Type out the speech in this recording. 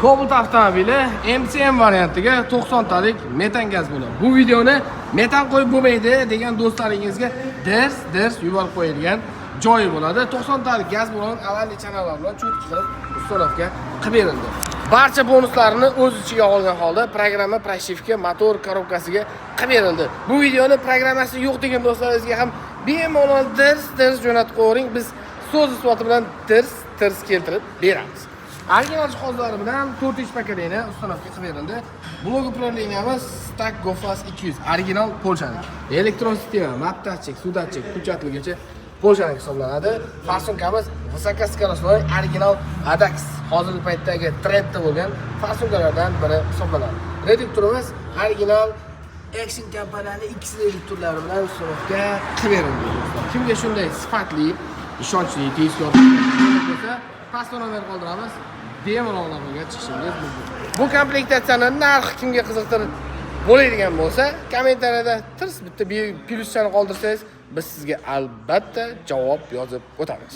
Cobalt avtomobili MCM variantiga 90 talik metan gaz bo'ladi. Bu videoni metan qo'yib bo'lmaydi degan do'stlaringizga ders yuborib qo'yilgan joyi bo'ladi. 90 talik gaz bo'lgan avvalgi chanalar bilan cho'tki qilib ustolovga qilib berildi. Barcha bonuslarni o'z ichiga olgan holda programma pрошивка, motor korobkasiga qilib berildi. Bu videoni programmasi yo'q degan do'stlaringizga ham bemalol ders jo'natib qo'ying. Biz so'z isboti bilan ders keltirib beramiz. Original jihozlari bilan 4 pokoleniya ustolovga qilib berildi. Blok upravleniyamiz Stack Gofas 200 original polshaniki. Elektron sistema, map datchik, suv datchik, kuchatilgacha polshaniki hisoblanadi. Farsunkamiz высокоскоростной original ADAX. Hozirgi paytdagi trendda bo'lgan farsunkalardan biri hisoblanadi. Reduktorimiz original Action kompaniyani X reduktorlari bilan ustolovga qilib berildi. Kimga shunday sifatli, ishonchli, tezkor bo'lsa, pastdan nomer qoldiramiz. Bemalol aloqaga chiqishingiz mumkin. Bu komplektatsiyaning narxi kimga qiziqtir bo'ladigan bo'lsa, kommentariyada bitta plyuschani qoldirsangiz, biz sizga albatta javob yozib o'tamiz.